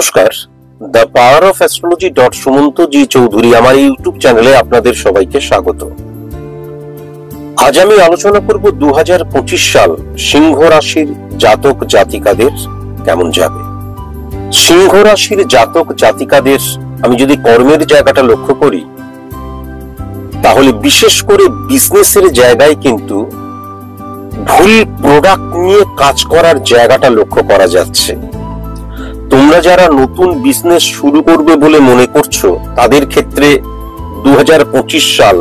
নমস্কার, the power of astrology Sumanta ji Chowdhury আমার YouTube চ্যানেলে আপনাদের সবাইকে স্বাগত। আজ আমি আলোচনা করব 2025 সাল সিংহ রাশির জাতক জাতিকাদের কেমন যাবে। সিংহ রাশির জাতক জাতিকাদের আমি যদি কর্মের জায়গাটা লক্ষ্য করি, তাহলে বিশেষ করে বিজনেসের জায়গায় কিন্তু ভুল প্রোডাক্ট নিয়ে কাজ করার জায়গাটা লক্ষ্য করা যাচ্ছে। তোমরা যারা নতুন বিজনেস শুরু করবে বলে মনে করছো, তাদের ক্ষেত্রে 2025 সাল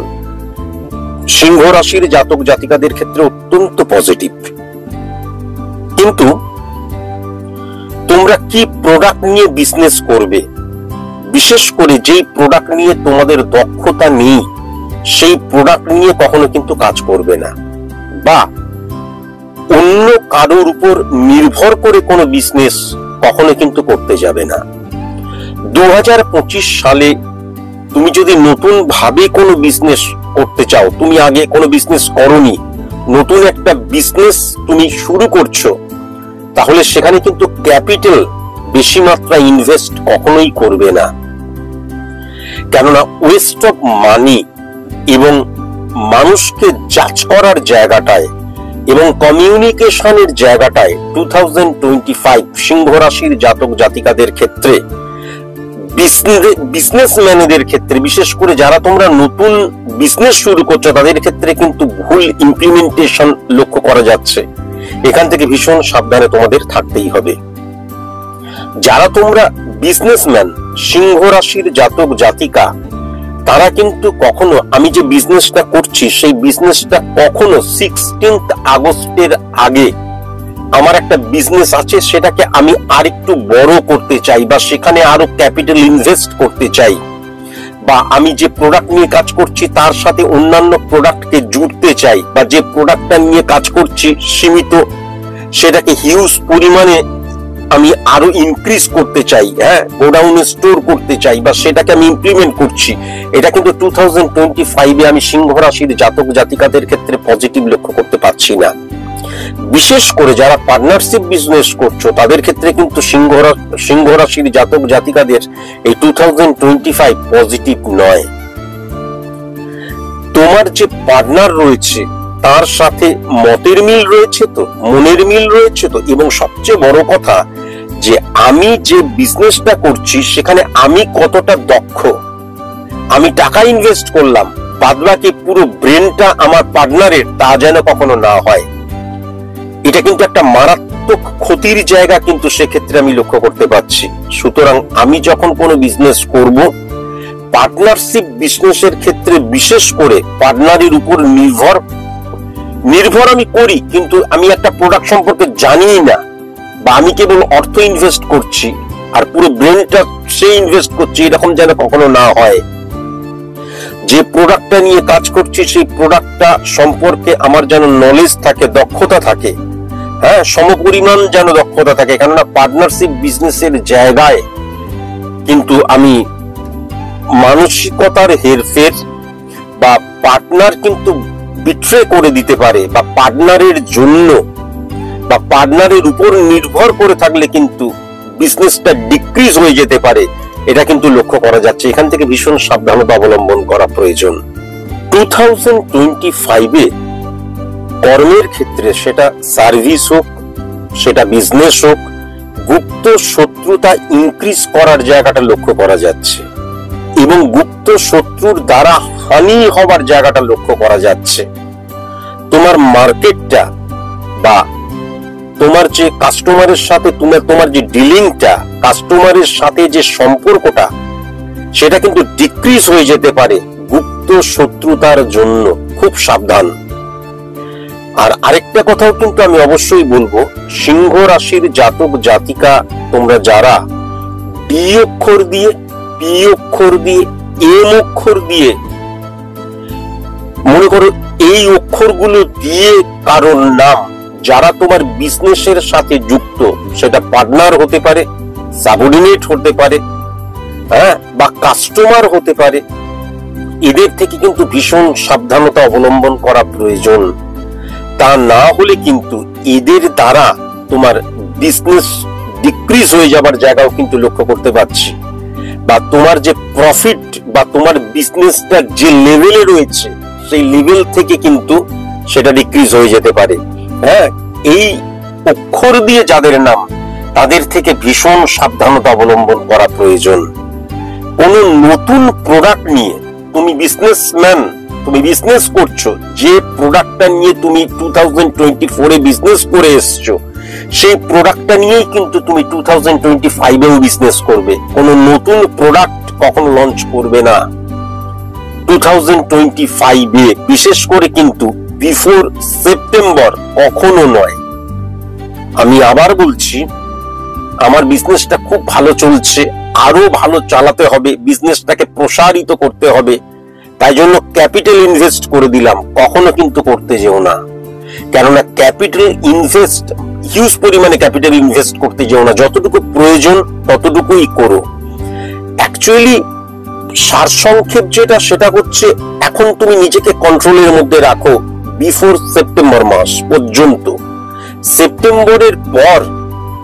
সিংহ রাশির জাতক জাতিকাদের ক্ষেত্রে অত্যন্ত পজিটিভ। কিন্তু তোমরা কি প্রোডাক্ট নিয়ে বিজনেস করবে, বিশেষ করে যেই প্রোডাক্ট নিয়ে তোমাদের দক্ষতা নেই, সেই প্রোডাক্ট নিয়ে কখনো কিন্তু কাজ করবে না, বা অন্য কারোর উপর নির্ভর করে কোনো বিজনেস কখনো কিন্তু করতে যাবে না। 2025 সালে তুমি যদি নতুন ভাবে কোনো বিজনেস করতে চাও, তুমি আগে কোনো বিজনেস করোনি, নতুন একটা বিজনেস তুমি শুরু করছো, তাহলে সেখানে কিন্তু ক্যাপিটাল বেশি মাত্রায় ইনভেস্ট কখনোই করবে না। কেননা ওয়েস্ট অফ মানি এবং মানুষকে জাজ করার জায়গাটায় এবং কমিউনিকেশনের জায়গাটায় 2025 সিংহ রাশির জাতক জাতিকাদের ক্ষেত্রে, বিজনেসম্যানদের ক্ষেত্রে, বিশেষ করে যারা তোমরা নতুন বিজনেস শুরু করছো, তাদের ক্ষেত্রে কিন্তু ভুল ইমপ্লিমেন্টেশন লক্ষ্য করা যাচ্ছে। এখান থেকে ভীষণ সাবধানে তোমাদের থাকতেই হবে। যারা তোমরা বিজনেসম্যান সিংহ রাশির জাতক জাতিকা, তারা কিন্তু কখনো, আমি যে বিজনেসটা করছি সেই বিজনেসটা কখনো 16 আগস্টের আগে আমার একটা বিজনেস আছে, সেটাকে আমি আরেকটু বড় করতে চাই, বা সেখানে আরো ক্যাপিটাল ইনভেস্ট করতে চাই, বা আমি যে প্রোডাক্ট নিয়ে কাজ করছি তার সাথে অন্যান্য প্রোডাক্টকে জুড়তে চাই, বা যে প্রোডাক্টটা নিয়ে কাজ করছি সীমিত, সেটাকে হিউজ পরিমাণে আমি আরো ইনক্রিজ করতে চাই, গোডাউনে স্টোর করতে চাই, বা সেটাকে আমি ইমপ্লিমেন্ট করছি। এটা কিন্তু 2025 আমি সিংহ রাশির জাতক জাতিকাদের ক্ষেত্রে পজিটিভ লক্ষ্য করতে পারছি না। বিশেষ করে যারা পার্টনারশিপ বিজনেস করছো, তাদের ক্ষেত্রে কিন্তু সিংহ রাশির জাতক জাতিকাদের এই 2025 পজিটিভ নয়। তোমার যে পার্টনার রয়েছে তার সাথে মতের মিল রয়েছে তো, মনের মিল রয়েছে তো, এবং সবচেয়ে বড় কথা যে আমি যে বিজনেসটা করছি সেখানে আমি কতটা দক্ষ, আমি টাকা ইনভেস্ট করলাম, বাদবাকি পুরো ব্রেনটা আমার পার্টনারের, তা যেন কখনো না হয়। এটা কিন্তু একটা মারাত্মক ক্ষতির জায়গা কিন্তু সেক্ষেত্রে আমি লক্ষ্য করতে পারছি। সুতরাং আমি যখন কোনো বিজনেস করব, পার্টনারশিপ বিজনেসের ক্ষেত্রে বিশেষ করে পার্টনারের উপর নির্ভর আমি করি, কিন্তু আমি একটা প্রোডাক্ট সম্পর্কে জানি না, বা আমি কেবল অর্থ ইনভেস্ট করছি আর পুরো ব্রেনটা সে ইনভেস্ট করছি, এরকম যেন কখনো না হয়। যে প্রোডাক্টটা নিয়ে কাজ করছি সেই প্রোডাক্টটা সম্পর্কে আমার যেন নলেজ থাকে, দক্ষতা থাকে, সমপরিমাণ যেন দক্ষতা থাকে। কেননা পার্টনারশিপ বিজনেসের জায়গায় কিন্তু আমি মানসিকতার হেরফের, বা পার্টনার কিন্তু বিট্রে করে দিতে পারে, বা পার্টনারের জন্য বা পার্টনারের উপর নির্ভর করে থাকলে কিন্তু বিজনেসটা ডিক্রিজ হয়ে যেতে পারে। এটা কিন্তু লক্ষ্য করা যাচ্ছে। এখান থেকে ভীষণ সাবধানতা অবলম্বন করা প্রয়োজন। 2025 কর্মের ক্ষেত্রে, সেটা সার্ভিস হোক, সেটা বিজনেস হোক, গুপ্ত শত্রুতা ইনক্রিজ করার জায়গাটা লক্ষ্য করা যাচ্ছে, এবং গুপ্ত শত্রুর দ্বারা হানি হবার জায়গাটা লক্ষ্য করা যাচ্ছে। তোমার মার্কেটটা বা তোমার যে কাস্টমারের সাথে তোমার যে ডিলিংটা, কাস্টমারের সাথে যে সম্পর্কটা, সেটা কিন্তু ডিক্রিজ হয়ে যেতে পারে গুপ্ত শত্রুতার জন্য। খুব সাবধান। আর আরেকটা কথাও কিন্তু আমি অবশ্যই বলবো, সিংহ রাশির জাতক জাতিকা তোমরা যারা ডি অক্ষর দিয়ে, পি অক্ষর দিয়ে, এম অক্ষর দিয়ে, মনে করো এই অক্ষরগুলো দিয়ে কারোর নাম যারা তোমার বিজনেসের সাথে যুক্ত, সেটা পার্টনার হতে পারে, সাবঅর্ডিনেট হতে পারে, বা কাস্টমার হতে পারে, এদের থেকে কিন্তু ভীষণ সাবধানতা অবলম্বন করা প্রয়োজন। তা না হলে কিন্তু এদের দ্বারা তোমার বিজনেস ডিক্রিজ হয়ে যাবার জায়গাও কিন্তু লক্ষ্য করতে পারছি, বা তোমার যে প্রফিট বা তোমার বিজনেসটা যে লেভেলে রয়েছে সেই লেভেল থেকে কিন্তু সেটা ডিক্রিজ হয়ে যেতে পারে। হ্যাঁ, এই অক্ষর দিয়ে যাদের নাম তাদের থেকে ভীষণ সাবধানতা অবলম্বন করা প্রয়োজন। কোন নতুন প্রোডাক্ট নিয়ে তুমি বিজনেসম্যান, তুমি বিজনেস করছো, যে প্রোডাক্টটা নিয়ে তুমি 2024 বিজনেস করে এসছো সেই প্রোডাক্টটা নিয়েই কিন্তু তুমি 2025 বিজনেস করবে। কোন নতুন প্রোডাক্ট কখনো লঞ্চ করবে না 2025 বিশেষ করে কিন্তু বিফোর সেপ্টেম্বর কখনো নয়। আমি আবার বলছি, আমার বিজনেসটা খুব ভালো চলছে, আরো ভালো চালাতে হবে, বিজনেসটাকে প্রসারিত করতে হবে, তাই জন্য ক্যাপিটাল ইনভেস্ট করে দিলাম, কখনো কিন্তু করতে যেও না। কেননা ক্যাপিটাল ইনভেস্ট, হিউজ পরিমাণে ক্যাপিটাল ইনভেস্ট করতে যেও না, যতটুকু প্রয়োজন ততটুকুই করো। অ্যাকচুয়ালি সারসংক্ষেপ যেটা সেটা হচ্ছে, এখন তুমি নিজেকে কন্ট্রোলের মধ্যে রাখো বিফোর সেপ্টেম্বর মাস পর্যন্ত। সেপ্টেম্বরের পর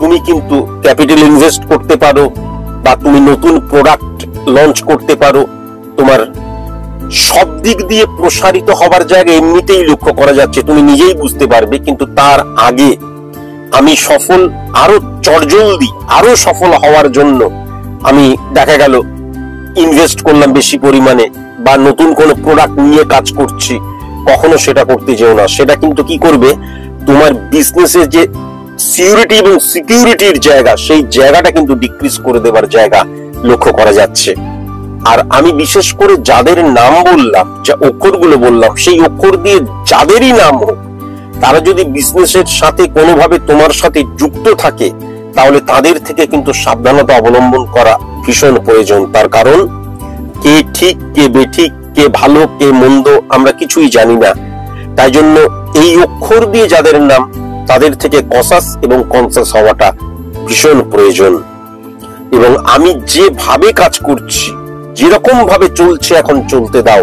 তুমি কিন্তু ক্যাপিটাল ইনভেস্ট করতে পারো বা তুমি নতুন প্রোডাক্ট লঞ্চ করতে পারো। তোমার সব দিক দিয়ে প্রসারিত হবার জায়গা এমনিতেই লক্ষ্য করা যাচ্ছে, তুমি নিজেই বুঝতে পারবে। কিন্তু তার আগে আমি সফল, আরো চটজলদি আরো সফল হওয়ার জন্য আমি দেখা গেল ইনভেস্ট করলাম বেশি পরিমাণে, বা নতুন কোন প্রোডাক্ট নিয়ে কাজ করছি, কখনো সেটা করতে যেও না। সেটা কিন্তু কি করবে, তোমার বিজনেসের যে সিকিউরিটি এবং সিকিউরিটির জায়গা, সেই জায়গাটা কিন্তু ডিক্রিজ করে দেবার জায়গা লক্ষ্য করা যাচ্ছে। আর আমি বিশেষ করে যাদের নাম বললাম, যে অক্ষরগুলো বললাম, সেই অক্ষর দিয়ে যাদেরই নাম হোক, তারা যদি বিজনেসের সাথে কোনোভাবে তোমার সাথে যুক্ত থাকে, তাহলে তাদের থেকে কিন্তু সাবধানতা অবলম্বন করা ভীষণ প্রয়োজন। তার কারণ কে ঠিক কে বেঠিক, কে ভালো কে মন্দ আমরা কিছুই জানি না। তাই জন্য এই অক্ষর দিয়ে যাদের নাম, তাদের থেকে কসাস এবং কনসাস হওয়াটা ভীষণ প্রয়োজন। এবং আমি যেভাবে কাজ করছি, যেরকম ভাবে চলছে, এখন চলতে দাও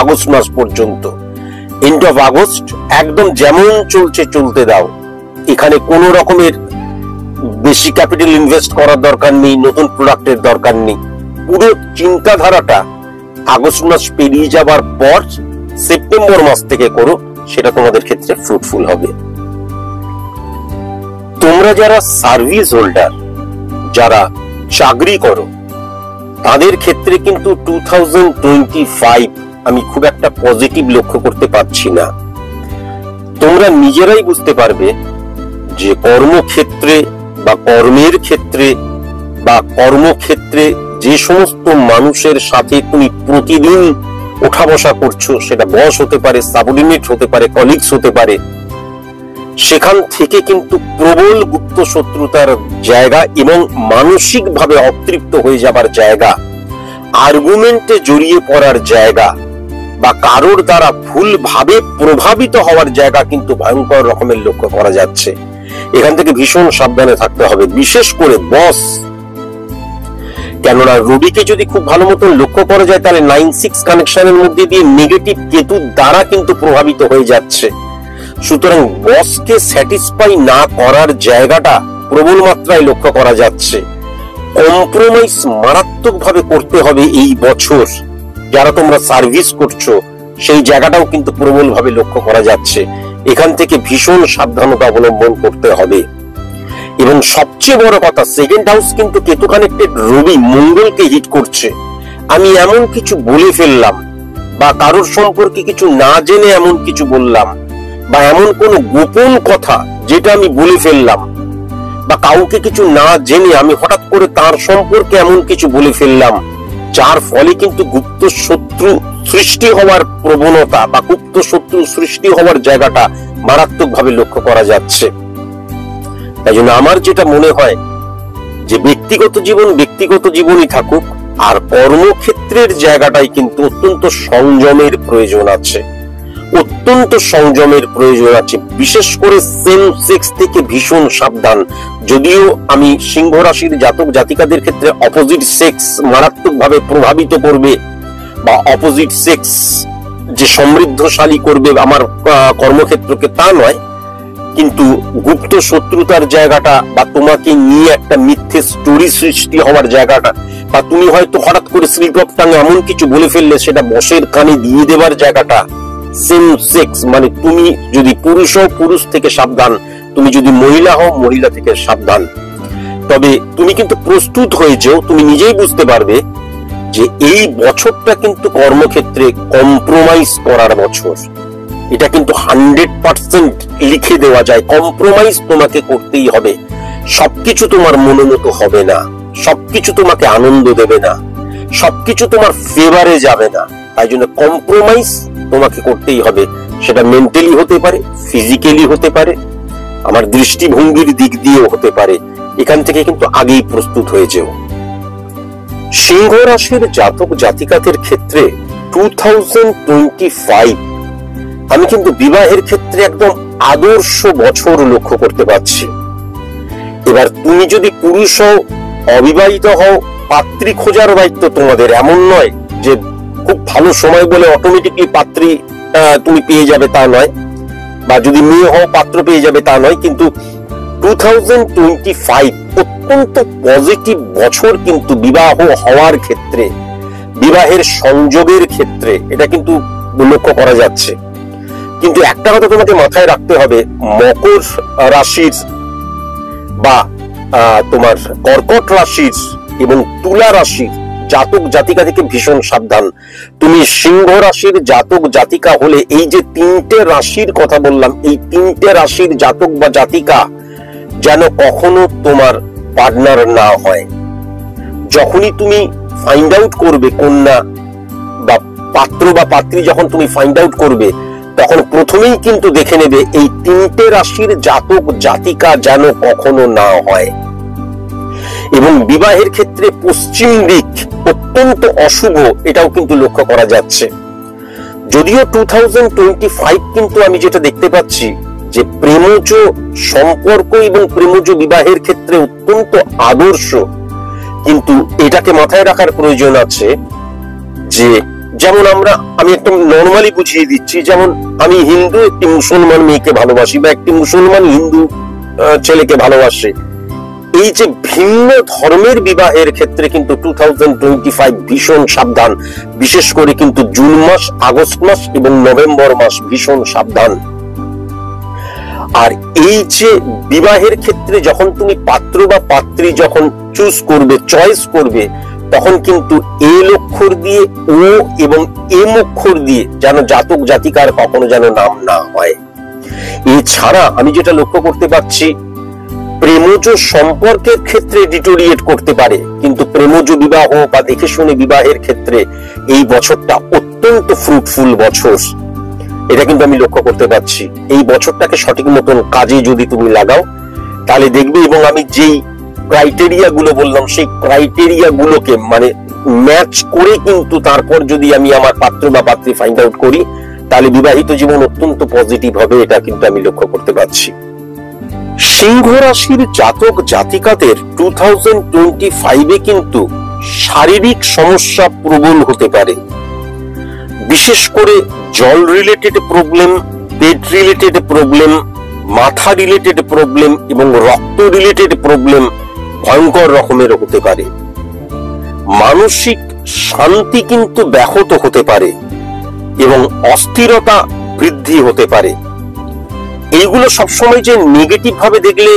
আগস্ট মাস পর্যন্ত, এন্ড অফ আগস্ট একদম যেমন চলছে চলতে দাও। এখানে কোন রকমের বেশি ক্যাপিটাল ইনভেস্ট করার দরকার নেই, নতুন প্রোডাক্টের দরকার নেই। পুরো চিন্তাধারাটা আগস্ট মাস পেরিয়ে যাবার পর সেপ্টেম্বর মাস থেকে করো, সেটা তোমাদের ক্ষেত্রে ফ্রুটফুল হবে। তোমরা যারা সার্ভিস হোল্ডার, যারা চাকরি করো, তাদের ক্ষেত্রে কিন্তু 2025 আমি খুব একটা পজিটিভ লক্ষ্য করতে পারছি না। তোমরা নিজেরাই বুঝতে পারবে যে কর্মক্ষেত্রে বা কর্মের ক্ষেত্রে বা কর্মক্ষেত্রে যে সমস্ত মানুষের সাথে তুমি প্রতিদিন ওঠা বসা করছো, সেটা বস হতে পারে, সাবঅর্ডিনেট হতে পারে, কলিগস হতে পারে, সেখান থেকে কিন্তু প্রবল গুপ্ত শত্রুতার জায়গা এবং মানসিক ভাবে অতৃপ্ত হয়ে যাবার জায়গা, আর্গুমেন্টে জড়িয়ে পড়ার জায়গা, বা কারোর দ্বারা ভুল ভাবে প্রভাবিত হওয়ার জায়গা কিন্তু ভয়ঙ্কর রকমের লক্ষ্য করা যাচ্ছে। এখান থেকে ভীষণ সাবধানে থাকতে হবে, বিশেষ করে বস। কেননা রবিকে যদি খুব ভালো মতন লক্ষ্য করা যায়, তাহলে 9-6 কানেকশনের মধ্যে দিয়ে নেগেটিভ কেতুর দ্বারা কিন্তু প্রভাবিত হয়ে যাচ্ছে। সুতরাং বসকে স্যাটিসফাই না করার জায়গাটা প্রবল মাত্রায় লক্ষ্য করা যাচ্ছে। কম্প্রোমাইজ মারাত্মক ভাবে করতে হবে এই বছর। যারা তোমরা সার্ভিস করছো, সেই জায়গাটাও কিন্তু প্রবল ভাবে লক্ষ্য করা যাচ্ছে। এখান থেকে ভীষণ সাবধানতা অবলম্বন করতে হবে। এবং সবচেয়ে বড় কথা, সেকেন্ড হাউস কিন্তু কেতু কানেক্টেড রবি মঙ্গলকে হিট করছে। আমি এমন কিছু বলে ফেললাম, বা কারোর সম্পর্কে কিছু না জেনে এমন কিছু বললাম, বা এমন কোন গোপন কথা যেটা আমি বলে ফেললাম, বা কাউকে কিছু না জেনে আমি হঠাৎ করে তার সম্পর্কে এমন কিছু বলে ফেললাম, যার ফলে কিন্তু গুপ্ত শত্রু সৃষ্টি হওয়ার প্রবণতা বা গুপ্ত শত্রু সৃষ্টি হওয়ার জায়গাটা মারাত্মক ভাবে লক্ষ্য করা যাচ্ছে। তাই জন্য আমার যেটা মনে হয় যে ব্যক্তিগত জীবন ব্যক্তিগত জীবনই থাকুক, আর কর্মক্ষেত্রের জায়গাটাই কিন্তু অত্যন্ত সংযমের প্রয়োজন আছে, অত্যন্ত সংযমের প্রয়োজন আছে। বিশেষ করে সেম সেক্স থেকে ভীষণ সাবধান। যদিও আমি সিংহ রাশির জাতক জাতিকাদের ক্ষেত্রে অপোজিট সেক্স মারাত্মক ভাবে প্রভাবিত করবে, বা অপোজিট সেক্স যে সমৃদ্ধশালী করবে আমার কর্মক্ষেত্রকে, তা নয়। কিন্তু গুপ্ত শত্রুতার জায়গাটা বা তোমাকে নিয়ে একটা মিথ্যে স্টোরি সৃষ্টি হওয়ার জায়গাটা, বা তুমি হয়তো হঠাৎ করে স্লিপ অফ টাং এমন কিছু বলে ফেললে সেটা বসের কানে দিয়ে দেওয়ার জায়গাটা, সেম সেক্স মানে তুমি যদি পুরুষ হও পুরুষ থেকে সাবধান, তুমি যদি মহিলা হও মহিলা থেকে সাবধান। তবে তুমি কিন্তু প্রস্তুত হয়ে যাও, তুমি নিজেই বুঝতে পারবে যে এই বছরটা কিন্তু কর্মক্ষেত্রে কম্প্রোমাইজ করার বছর। এটা কিন্তু 100% লিখে দেওয়া যায়, কম্প্রোমাইজ তোমাকে করতেই হবে। সবকিছু তোমার মনোমতো হবে না, সবকিছু তোমাকে আনন্দ দেবে না, সবকিছু তোমার ফেভারে যাবে না। তাই জন্য কম্প্রোমাইজ তোমাকে করতেই হবে, সেটা মেন্টালি হতে পারে, ফিজিক্যালি হতে পারে, আমার দৃষ্টিভঙ্গির দিক দিয়েও হতে পারে। এখান থেকে কিন্তু আগেই প্রস্তুত হয়ে যেও। সিংহ রাশির জাতক জাতিকাদের ক্ষেত্রে 2025 আমি কিন্তু বিবাহের ক্ষেত্রে একদম আদর্শ বছর লক্ষ্য করতে পারছি। এবার তুমি যদি পুরুষ হও, অবিবাহিত হও, পাত্রী খোঁজার দায়িত্ব তোমাদের। এমন নয় যে খুব ভালো সময় বলে অটোমেটিকলি পাত্রী তুমি পেয়ে যাবে, তা নয়, বা যদি মেয়ে হও পাত্র পেয়ে যাবে তা নয়। কিন্তু 2025 অত্যন্ত পজিটিভ বছর কিন্তু বিবাহ হওয়ার ক্ষেত্রে, বিবাহের সংযোগের ক্ষেত্রে এটা কিন্তু লক্ষ্য করা যাচ্ছে। কিন্তু একটা কথা তোমাকে মাথায় রাখতে হবে, মকর রাশির বা তোমার কর্কট রাশির এবং তুলা রাশির জাতক জাতিকা থেকে ভীষণ সাবধান। তুমি সিংহ রাশির জাতক জাতিকা হলে এই যে তিনটে রাশির কথা বললাম, এই তিনটে রাশির জাতক বা জাতিকা যেন কখনো তোমার পার্টনার না হয়। যখনই তুমি ফাইন্ড আউট করবে কন্যা বা পাত্র বা পাত্রী, যখন তুমি ফাইন্ড আউট করবে তখন প্রথমেই কিন্তু দেখে নেবে এই তিনটে রাশির জাতক জাতিকা যেন কখনো না হয়। এবং বিবাহের ক্ষেত্রে পশ্চিম দিক অত্যন্ত অশুভ, এটাও কিন্তু লক্ষ্য করা যাচ্ছে। যদিও 2025 কিন্তু আমি যেটা দেখতে পাচ্ছি যে প্রেমজ সম্পর্ক এবং প্রেমজ বিবাহের ক্ষেত্রে অত্যন্ত আদর্শ, কিন্তু এটাকে মাথায় রাখার প্রয়োজন আছে যে যেমন আমি একটা নর্মালি বুঝিয়ে দিচ্ছি, যেমন আমি হিন্দু একটি মুসলমান মেয়েকে ভালোবাসি বা একটি মুসলমান হিন্দু ছেলেকে ভালোবাসে, এই যে ভিন্ন ধর্মের বিবাহের ক্ষেত্রে কিন্তু 2025 ভীষণ সাবধান। বিশেষ করে কিন্তু জুন মাস, আগস্ট মাস এবং নভেম্বর মাস ভীষণ সাবধান। আর এই যে বিবাহের ক্ষেত্রে যখন তুমি পাত্র বা পাত্রী যখন চুজ করবে, চয়েস করবে, তখন কিন্তু এ অক্ষর দিয়ে ও এবং এম অক্ষর দিয়ে যেন জাতক জাতিকার কখনো যেন নাম না হয়। এছাড়া আমি যেটা লক্ষ্য করতে পারছি, প্রেমজ সম্পর্কের ক্ষেত্রে ডিটোরিয়েট করতে পারে, কিন্তু প্রেমজ বিবাহ বা দেখে শুনে বিবাহের ক্ষেত্রে এই বছরটা অত্যন্ত ফ্রুটফুল বছর, এটা কিন্তু আমি লক্ষ্য করতে পারছি। এই বছরটাকে সঠিক মতন কাজে যদি তুমি লাগাও তাহলে দেখবে, এবং আমি যেই ক্রাইটেরিয়া গুলো বললাম সেই ক্রাইটেরিয়া গুলোকে মানে ম্যাচ করে কিন্তু তারপর যদি আমি আমার পাত্র বা পাত্রী ফাইন্ড আউট করি তাহলে বিবাহিত জীবন অত্যন্ত পজিটিভ হবে, এটা কিন্তু আমি লক্ষ্য করতে পারছি। সিংহ রাশির জাতক জাতিকাদের 2025 কিন্তু শারীরিক সমস্যা প্রবল হতে পারে। বিশেষ করে জল রিলেটেড প্রবলেম, পেট রিলেটেড প্রবলেম, মাথা রিলেটেড প্রবলেম এবং রক্ত রিলেটেড প্রবলেম ভয়ঙ্কর রকমের হতে পারে। মানসিক শান্তি কিন্তু ব্যাহত হতে পারে এবং অস্থিরতা বৃদ্ধি হতে পারে। এইগুলো সবসময় যে নেগেটিভ ভাবে দেখলে,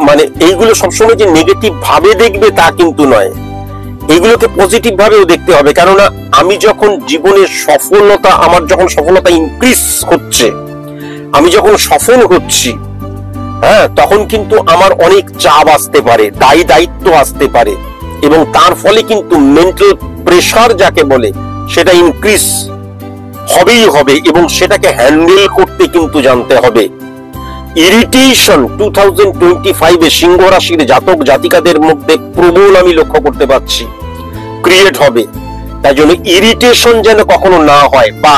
মানে এইগুলো সবসময় যে নেগেটিভ ভাবে দেখবে তা কিন্তু নয়, এইগুলোকে পজিটিভ ভাবেও দেখতে হবে। কেননা আমি যখন জীবনের সফলতা, আমার যখন সফলতা ইনক্রিজ হচ্ছে, আমি যখন সফল হচ্ছি, হ্যাঁ, তখন কিন্তু আমার অনেক চাপ আসতে পারে, দায়িত্ব আসতে পারে, এবং তার ফলে কিন্তু মেন্টাল প্রেসার যাকে বলে সেটা ইনক্রিজ হবেই হবে, এবং সেটাকে হ্যান্ডেল করতে কিন্তু জানতে হবে। ইরিটেশন 2025 সিংহ রাশির জাতক জাতিকাদের মধ্যে প্রবল আমি লক্ষ্য করতে পারছি ক্রিয়েট হবে। তাই জন্য ইরিটেশন যেন কখনো না হয়, বা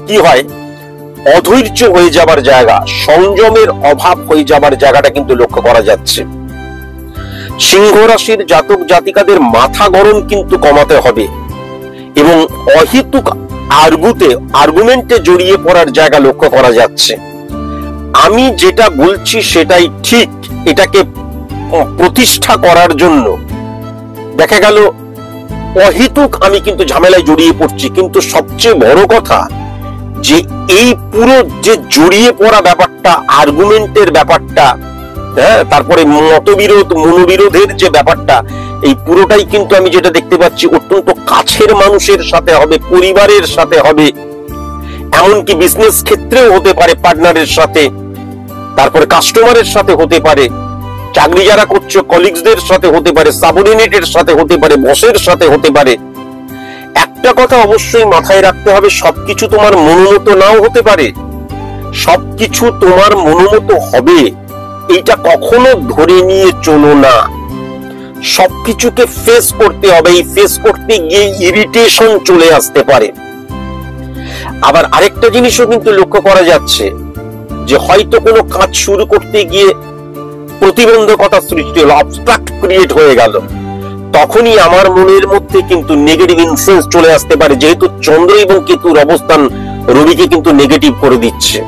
কি হয় অধৈর্য হয়ে যাবার জায়গা, সংযমের অভাব হয়ে যাবার জায়গাটা কিন্তু লক্ষ্য করা যাচ্ছে। সিংহ রাশির জাতক জাতিকাদের মাথা গরম কিন্তু কমাতে হবে এবং অহেতুক আর্গুমেন্টে জড়িয়ে পড়ার জায়গা লক্ষ্য করা যাচ্ছে। আমি যেটা বলছি সেটাই ঠিক, এটাকে প্রতিষ্ঠা করার জন্য দেখা গেল অহেতুক আমি কিন্তু ঝামেলায় জড়িয়ে পড়ছি। কিন্তু সবচেয়ে বড় কথা যে এই পুরো যে জড়িয়ে পড়া ব্যাপারটা, আর্গুমেন্টের ব্যাপারটা, হ্যাঁ, তারপরে মতবিরোধ মনোবিরোধের যে ব্যাপারটা, এই পুরোটাই কিন্তু আমি যেটা দেখতে পাচ্ছি অত্যন্ত কাছের মানুষের সাথে হবে, পরিবারের সাথে হবে, এমনকি বিজনেস ক্ষেত্রেও হতে পারে, পার্টনারের সাথে, তারপরে কাস্টমারের সাথে হতে পারে, চাকরি যারা করছো কলিগসদের সাথে হতে পারে, সাবঅর্ডিনেটের সাথে হতে পারে, বসের সাথে হতে পারে। একটা কথা অবশ্যই মাথায় রাখতে হবে, সবকিছু তোমার মনোমতো নাও হতে পারে, সবকিছু তোমার মনোমতো হবে এইটা কখনো ধরে নিয়ে চলো না। সবকিছুকে ফেস করতে হবে, এই ফেস করতে গিয়ে ইরিটেশন চলে আসতে পারে। আবার আরেকটা জিনিসও কিন্তু লক্ষ্য করা যাচ্ছে যে হয়তো কোনো কাজ শুরু করতে গিয়ে প্রতিবন্ধকতা সৃষ্টি হলো, অবস্ট্রাক্ট ক্রিয়েট হয়ে গেল, তখনই আমার মনের মধ্যে কিন্তু নেগেটিভ ইনফ্লুয়েন্স চলে আসতে পারে, যেহেতু চন্দ্র এবং কেতুর অবস্থান রবিকে কিন্তু নেগেটিভ করে দিচ্ছে।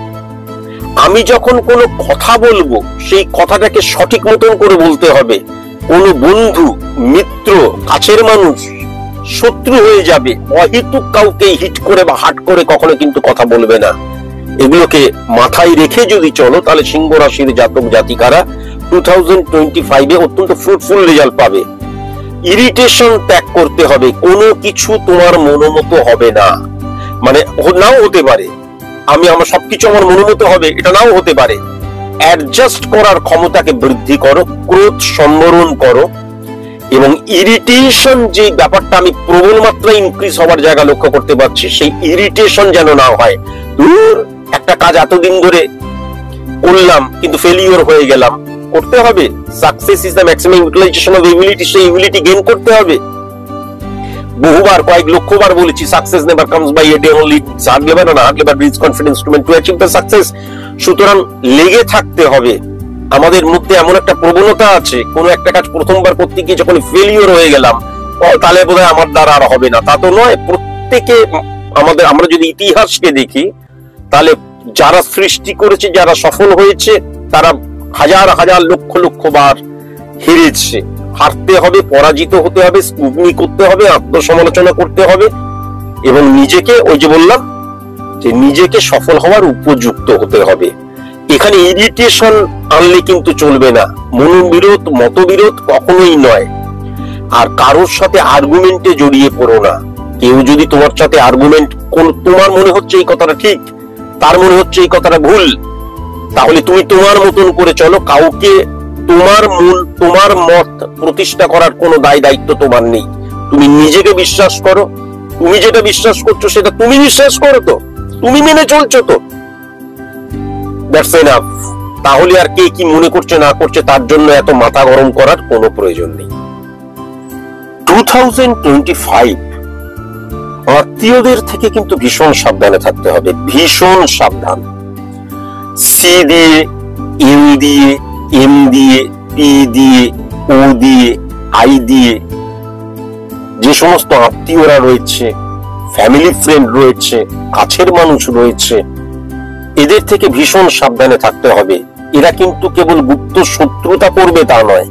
আমি যখন কোনো কথা বলবো সেই কথাটাকে সঠিক মতন করে বলতে হবে। কোনো বন্ধু, মিত্র, কাছের মানুষ শত্রু হয়ে যাবে, অহেতুক কাউকে হিট করে বা হাট করে কখনো কিন্তু কথা বলবে না। এগুলোকে মাথায় রেখে যদি চলো তাহলে সিংহ রাশির জাতক জাতিকারা 2025 অত্যন্ত ফ্রুটফুল রেজাল্ট পাবে। ইরিটেশন ত্যাগ করতে হবে, কোনো কিছু তোমার মনোমতো হবে না, মানে নাও হতে পারে, আমার সবকিছু আমার মনোমতো হবে এটা নাও হতে পারে। অ্যাডজাস্ট করার ক্ষমতাকে বৃদ্ধি করো, ক্রোধ সম্বরণ করো, এবং ইরিটেশন যে ব্যাপারটা আমি প্রবল মাত্রায় ইনক্রিজ হওয়ার জায়গা লক্ষ্য করতে পারছি, সেই ইরিটেশন যেন না হয়। একটা কাজ এতদিন ধরে করলাম কিন্তু ফেলিওর হয়ে গেলাম, করতে হবে। Success is the maximum utilisation of ability, সেই এবিলিটি গেইন করতে হবে। বহুবার, কয়েক লক্ষবার বলেছি, success never comes by a day only, hard labour না hard labour builds confidence to achieve the success. সুতরাং লেগে থাকতে হবে। আমাদের মধ্যে এমন একটা প্রবণতা আছে, কোনো একটা কাজ প্রথমবার করতে গিয়ে যখন ফেলিওর হয়ে গেলাম তাহলে বোধহয় আমার দ্বারা আর হবে না, তা তো নয়। প্রত্যেকে আমরা যদি ইতিহাসকে দেখি তাহলে যারা সৃষ্টি করেছে, যারা সফল হয়েছে, তারা হাজার হাজার লক্ষ লক্ষ বার হেরেছে। হারতে হবে, পরাজিত হতে হবে, স্কুটনি করতে হবে, আত্মসমালোচনা করতে হবে, এবং নিজেকে, ওই যে বললাম যে নিজেকে সফল হওয়ার উপযুক্ত হতে হবে। এখানে ইরিটেশন আনলে কিন্তু চলবে না, মনোবিরোধ মতবিরোধ কখনোই নয়। আর কারোর সাথে আর্গুমেন্টে জড়িয়ে পড়ো না। কেউ যদি তোমার সাথে আর্গুমেন্ট, তোমার মনে হচ্ছে এই কথাটা ঠিক, তার মনে হচ্ছে এই কথাটা ভুল, তাহলে তুমি তোমার মতন করে চলো। কাউকে তোমার মত প্রতিষ্ঠা করার কোনো দায় দায়িত্ব তোমার নেই। তুমি নিজেকে বিশ্বাস করো, তুমি যেটা বিশ্বাস করছো সেটা তুমি বিশ্বাস করো, তো তুমি মেনে চলছো, তো দ্যাটস এনাফ। তাহলে আর কে কি মনে করছে না করছে তার জন্য এত মাথা গরম করার কোনো প্রয়োজন নেই। 2025 আত্মীয়দের থেকে কিন্তু ভীষণ সাবধানে থাকতে হবে, ভীষণ সাবধান। সি দিয়ে, এম দিয়ে, এম দিয়ে, পি দিয়ে, ও দিয়ে, আই দিয়ে যে সমস্ত আত্মীয়রা রয়েছে, ফ্যামিলি ফ্রেন্ড রয়েছে, কাছের মানুষ রয়েছে, এদের থেকে ভীষণ সাবধানে থাকতে হবে। এরা কিন্তু কেবল গুপ্ত শত্রুতা করবে তা নয়,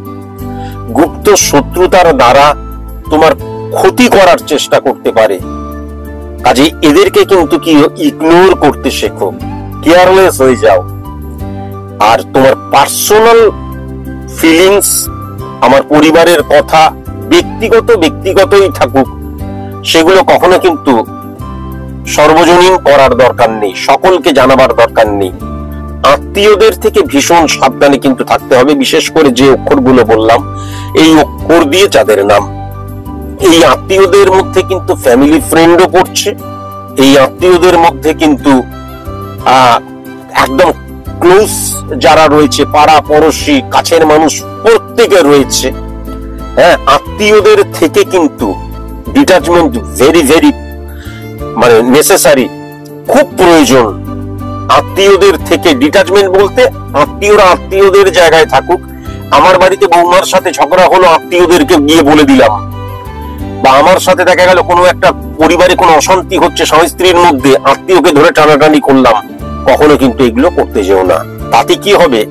গুপ্ত শত্রুতার দ্বারা তোমার ক্ষতি করার চেষ্টা করতে পারে। কাজে এদেরকে কিন্তু কি ইগনোর করতে শেখো, কেয়ারলেস হয়ে যাও। আর তোমার পার্সোনাল ফিলিংস, আমার পরিবারের কথা, ব্যক্তিগতই থাকুক, সেগুলো কখনো কিন্তু সর্বজনীন করার দরকার নেই, সকলকে জানাবার দরকার নেই। আত্মীয়দের থেকে ভীষণ সাবধানে কিন্তু থাকতে হবে, বিশেষ করে যে অক্ষরগুলো বললাম, এই অক্ষর দিয়ে যাদের নাম। এই আত্মীয়দের মধ্যে কিন্তু ফ্যামিলি ফ্রেন্ডও পড়ছে, এই আত্মীয়দের মধ্যে কিন্তু একদম ক্লোজ যারা রয়েছে, পাড়া পড়শি, কাছের মানুষ প্রত্যেকে রয়েছে। হ্যাঁ, আত্মীয়দের থেকে কিন্তু ডিটাচমেন্ট ভেরি ভেরি মানে নেসেসারি, খুব প্রয়োজন। আত্মীয়দের থেকে ডিটাচমেন্ট বলতে আত্মীয়রা আত্মীয়দের জায়গায় থাকুক। আমার বাড়িতে বৌমার সাথে ঝগড়া হলো, আত্মীয়দেরকে গিয়ে বলে দিলাম, বা আমার সাথে দেখা গেল কোনো একটা পরিবারে কোনো অশান্তি হচ্ছে স্বামী স্ত্রীর মধ্যে, আত্মীয়কে ধরে টানাটানি করলাম, কখনো কিন্তু এগুলো করতে যেও না। তাতে কি হবে,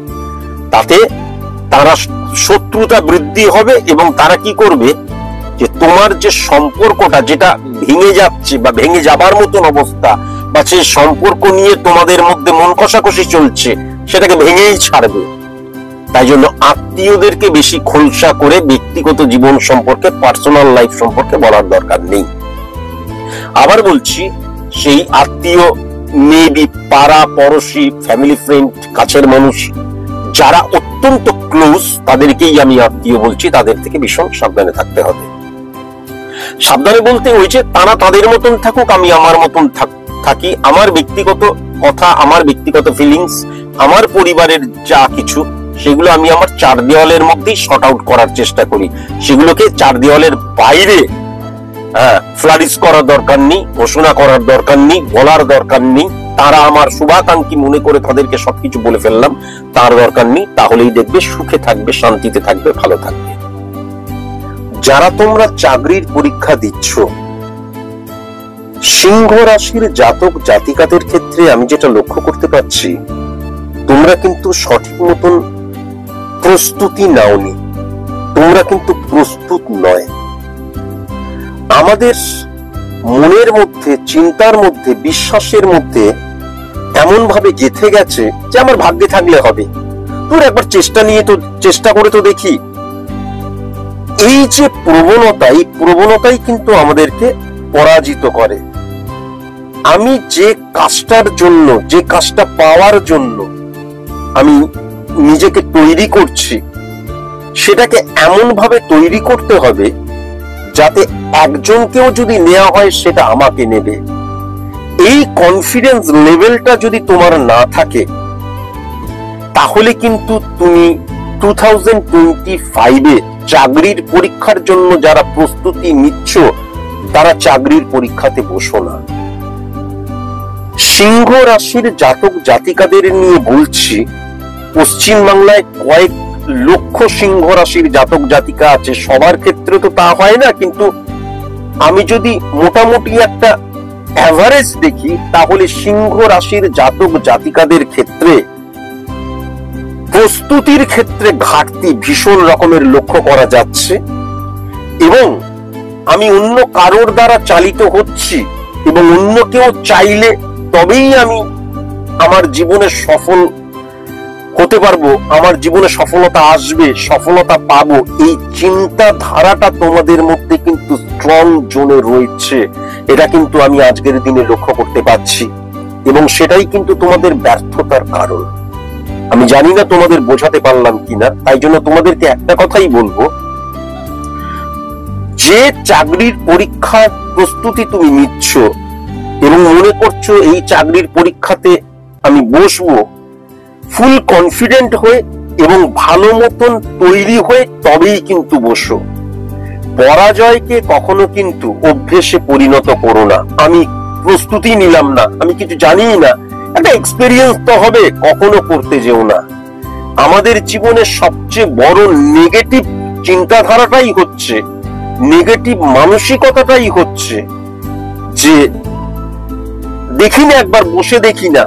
তাতে তারা শত্রুতা বৃদ্ধি হবে এবং তারা কি করবে, যে তোমার যে সম্পর্কটা যেটা ভেঙে যাচ্ছে বা ভেঙে যাবার মতন অবস্থা, বা সেই সম্পর্ক নিয়ে তোমাদের মধ্যে মন কষাকষি চলছে, সেটাকে ভেঙেই ছাড়বে। তাই জন্য আত্মীয়দেরকে বেশি খোলসা করে ব্যক্তিগত জীবন সম্পর্কে, পার্সোনাল লাইফ সম্পর্কে বলার দরকার নেই। আবার বলছি, সেই আত্মীয় মেবি পাড়া পড়শি, ফ্যামিলি ফ্রেন্ড, কাছের মানুষ যারা অত্যন্ত ক্লোজ, তাদেরকেই আমি আত্মীয় বলছি, তাদের থেকে ভীষণ সাবধানে থাকতে হবে। সাবধানে বলতে ওই যে তারা তাদের মতন থাকুক, আমি আমার মতন থাকি, আমার ব্যক্তিগত কথা, আমার ব্যক্তিগত ফিলিংস, আমার পরিবারের যা কিছু, সেগুলো আমি আমার চার দেওয়ালের মধ্যেই শর্ট আউট করার চেষ্টা করি। সেগুলোকে চার দেওয়ালের বাইরে ফ্লারিশ করার দরকার নেই, ঘোষণা করার দরকার নেই, বলার দরকার নেই। তারা আমার শুভাকাঙ্ক্ষী মনে করে তাদেরকে সবকিছু বলে ফেললাম, তার দরকার নেই। তাহলেই দেখবে সুখে থাকবে, শান্তিতে থাকবে, ভালো থাকবে। যারা তোমরা চাকরির পরীক্ষা দিচ্ছ, সিংহ রাশির জাতক জাতিকাদের ক্ষেত্রে আমি যেটা লক্ষ্য করতে পারছি, তোমরা কিন্তু সঠিক মতন প্রস্তুতি নাওনি, তোমরা কিন্তু প্রস্তুত নয়। আমাদের মনের মধ্যে, চিন্তার মধ্যে, বিশ্বাসের মধ্যে এমন ভাবে গেঁথে গেছে যে আমার ভাগ্যে থাকলে হবে, তোর একবার চেষ্টা করে তো দেখি। এই যে প্রবণতাই কিন্তু আমাদেরকে পরাজিত করে। আমি যে কাজটার জন্য, যে কাজটা পাওয়ার জন্য আমি নিজেকে তৈরি করছি, সেটাকে এমন ভাবে তৈরি করতে হবে যাতে একজনকেও যদি নেওয়া হয় সেটা আমাকে নেবে। এই কনফিডেন্স লেভেলটা যদি তোমার না থাকে, তাহলে কিন্তু তুমি 2025-এ চাকরির পরীক্ষার জন্য যারা প্রস্তুতি নিচ্ছ, তারা চাকরির পরীক্ষাতে বসো না। সিংহ রাশির জাতক জাতিকাদের নিয়ে বলছি, পশ্চিমবাংলায় কয়েক লক্ষ সিংহ রাশির জাতক জাতিকা আছে, সবার ক্ষেত্রে তো তা হয় না, কিন্তু আমি যদি মোটামুটি একটা অ্যাভারেজ দেখি, তাহলে সিংহ রাশির জাতক জাতিকাদের ক্ষেত্রে প্রস্তুতির ক্ষেত্রে ঘাটতি ভীষণ রকমের লক্ষ্য করা যাচ্ছে। এবং আমি অন্য কারোর দ্বারা চালিত হচ্ছি, এবং অন্য কেউ চাইলে তবেই আমি আমার জীবনে সফল হতে পারবো, আমার জীবনে সফলতা আসবে, সফলতা পাবো, এই চিন্তাধারাটা তোমাদের মধ্যে কিন্তু স্ট্রং জোনে রয়েছে। এটা কিন্তু আমি আজকের দিনে লক্ষ্য করতে পারছি, এবং সেটাই কিন্তু তোমাদের ব্যর্থতার কারণ। আমি জানি না তোমাদের বোঝাতে পারলাম কিনা, তাই জন্য তোমাদেরকে একটা কথাই বলবো, যে চাকরির পরীক্ষার প্রস্তুতি তুমি নিচ্ছ এবং মনে করছো এই চাকরির পরীক্ষাতে আমি বসবো, ফুল কনফিডেন্ট হয়ে এবং ভালো মতন তৈরি হয়ে তবেই কিন্তু বসো। পরাজয়কে কখনো কিন্তু অভ্যেসে পরিণত করো না। আমি প্রস্তুতি নিলাম না, আমি কিছু জানি না, একটা এক্সপেরিয়েন্স তো হবে, কখনো করতে যেও না। আমাদের জীবনে সবচেয়ে বড় নেগেটিভ চিন্তাধারাটাই হচ্ছে, নেগেটিভ মানসিকতাটাই হচ্ছে যে দেখি না, একবার বসে দেখি না,